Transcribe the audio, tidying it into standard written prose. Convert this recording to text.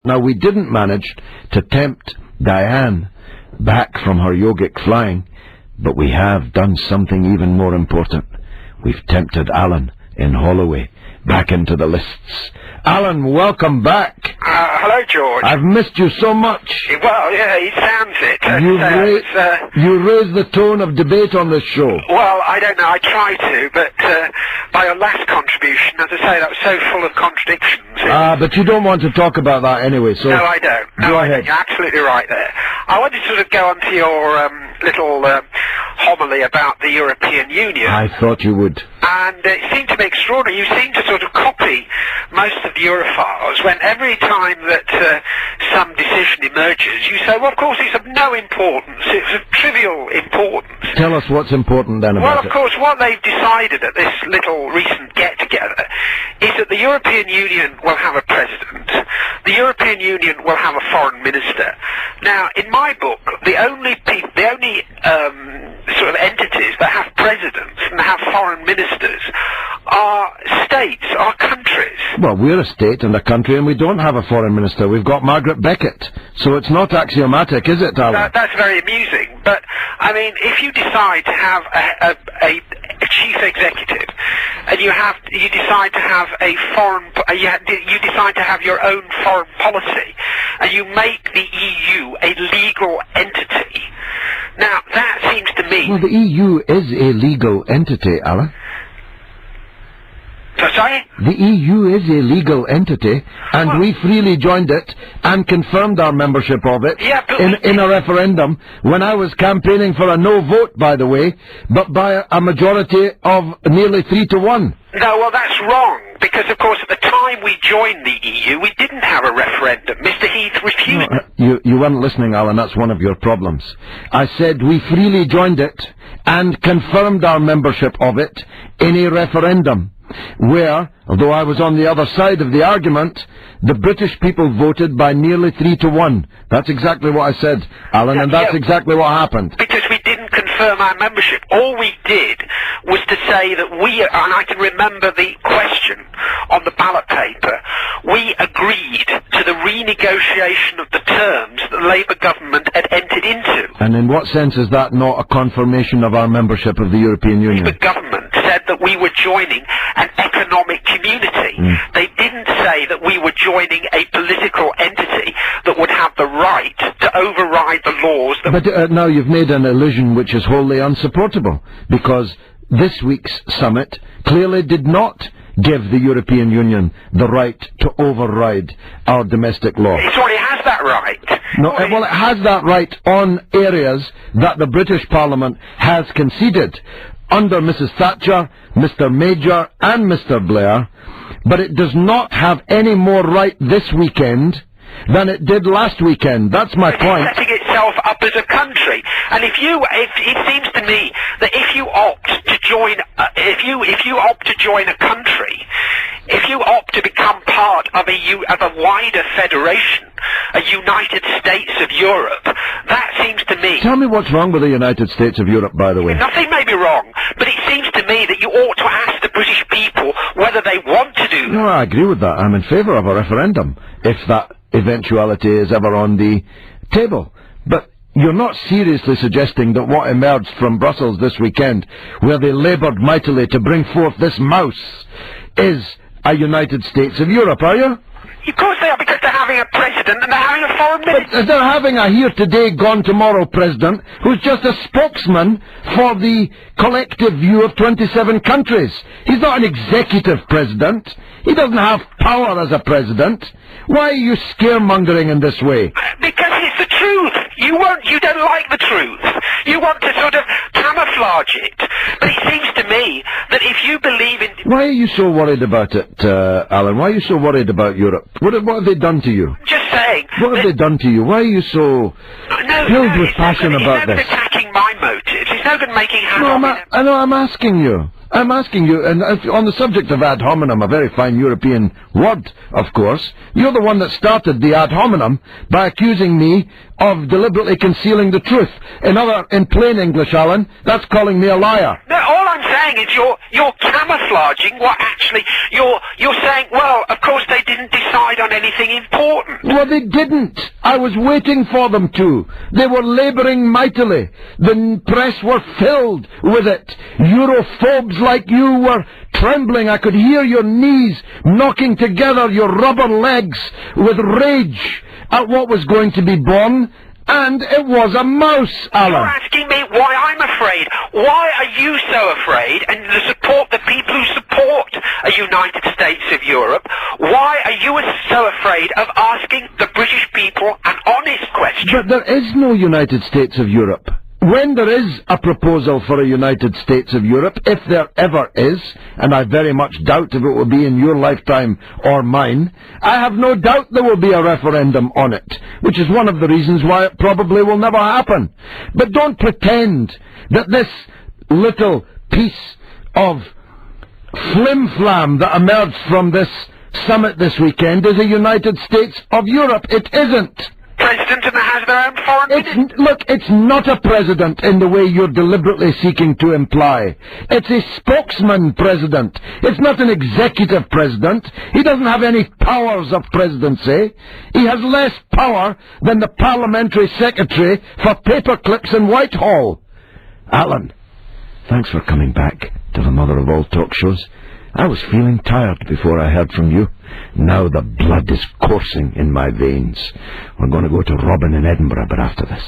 Now, we didn't manage to tempt Diane back from her yogic flying, but we have done something even more important. We've tempted Alan in Holloway back into the lists. Alan, welcome back. Hello, George. I've missed you so much. Well, yeah, he sounds it. You raise the tone of debate on this show. Well, I don't know. I try to, but by your last contribution, as I say, that was so full of contradictions. But you don't want to talk about that anyway, so... No, I don't. Go ahead. You're absolutely right there. I wanted to sort of go on to your little homily about the European Union. I thought you would. And it seemed to be extraordinary. You seem to sort of copy most of the Europhiles when every time that some decision emerges, you say, well, of course, it's of no importance. It's of trivial importance. Tell us what's important then about it. Well, of course, what they've decided at this little recent get-together is that the European Union will have a president. The European Union will have a foreign minister. Now, in my book, the only sort of entities that have presidents and have foreign ministers are states, are countries. Well, we're a state and a country, and we don't have a foreign minister. We've got Margaret Beckett. So it's not axiomatic, is it, Alan? That's very amusing. But, I mean, if you decide to have a chief executive, and you decide to have a foreign, you decide to have your own foreign policy, and you make the EU a legal entity. Now, that seems to me... Well, the EU is a legal entity, Alan. Sorry? The EU is a legal entity, and we freely joined it and confirmed our membership of it in a referendum when I was campaigning for a no vote, by the way, but by a majority of nearly 3-1. No, well, that's wrong, because, of course, at the time we joined the EU, we didn't have a referendum. Mr. Heath refused. No, you weren't listening, Alan. That's one of your problems. I said we freely joined it and confirmed our membership of it in a referendum, where, although I was on the other side of the argument, the British people voted by nearly 3-1. That's exactly what I said, Alan, and that's exactly what happened. Because we didn't confirm our membership. All we did was to say that we, and I can remember the question on the ballot paper, we agreed to the renegotiation of the terms that the Labour government had entered into. And in what sense is that not a confirmation of our membership of the European Union? The government said that we were joining an economic community. They didn't say that we were joining a political entity that would have the right to override the laws that... But now you've made an illusion which is wholly unsupportable, because this week's summit clearly did not give the European Union the right to override our domestic law. It already has that right. No, well, it has that right on areas that the British Parliament has conceded under Mrs. Thatcher, Mr. Major and Mr. Blair, but it does not have any more right this weekend than it did last weekend. That's my point. It's setting itself up as a country, and it seems to me that if you opt to join, if you opt to join a country, if you opt to become part of a wider federation, a United States of Europe, that seems to me... Tell me what's wrong with the United States of Europe, by the way. Nothing may be wrong, but it seems to me that you ought to ask the British people whether they want to do... No, I agree with that. I'm in favour of a referendum, if that eventuality is ever on the table. But you're not seriously suggesting that what emerged from Brussels this weekend, where they laboured mightily to bring forth this mouse, is a United States of Europe, are you? Of course they are, because they're having a president and they're having a foreign minister. But they're having a here-today, gone-tomorrow president who's just a spokesman for the collective view of 27 countries. He's not an executive president. He doesn't have power as a president. Why are you scaremongering in this way? Because it's the truth. You don't like the truth. You want to sort of camouflage it. But it seems to me that if you believe in... Why are you so worried about it, Alan? Why are you so worried about Europe? What have they done to you? Just saying. What have they done to you? Why are you so filled with passion about this? It's no good attacking my motives. It's no good making... I'm asking you. I'm asking you, and on the subject of ad hominem, a very fine European word, of course, you're the one that started the ad hominem by accusing me of deliberately concealing the truth. In plain English, Alan, that's calling me a liar. No, all I'm saying is you're camouflaging what actually you're saying. Well, of course they didn't decide on anything important. Well, they didn't. I was waiting for them to. They were labouring mightily. The press were filled with it. Europhobes like you were trembling. I could hear your knees knocking together, your rubber legs, with rage at what was going to be born. And it was a mouse, Alan. You're asking me why I'm afraid. Why are you so afraid? And the people who support a United States of Europe, why are you so afraid of asking the British people an honest question? But there is no United States of Europe. When there is a proposal for a United States of Europe, if there ever is, and I very much doubt if it will be in your lifetime or mine, I have no doubt there will be a referendum on it, which is one of the reasons why it probably will never happen. But don't pretend that this little piece of flim-flam that emerged from this summit this weekend is a United States of Europe. It isn't. President and has their own foreign minister. Look, it's not a president in the way you're deliberately seeking to imply. It's a spokesman president. It's not an executive president. He doesn't have any powers of presidency. He has less power than the parliamentary secretary for paperclips in Whitehall. Alan, thanks for coming back to the mother of all talk shows. I was feeling tired before I heard from you. Now the blood is coursing in my veins. We're going to go to Robin in Edinburgh, but after this.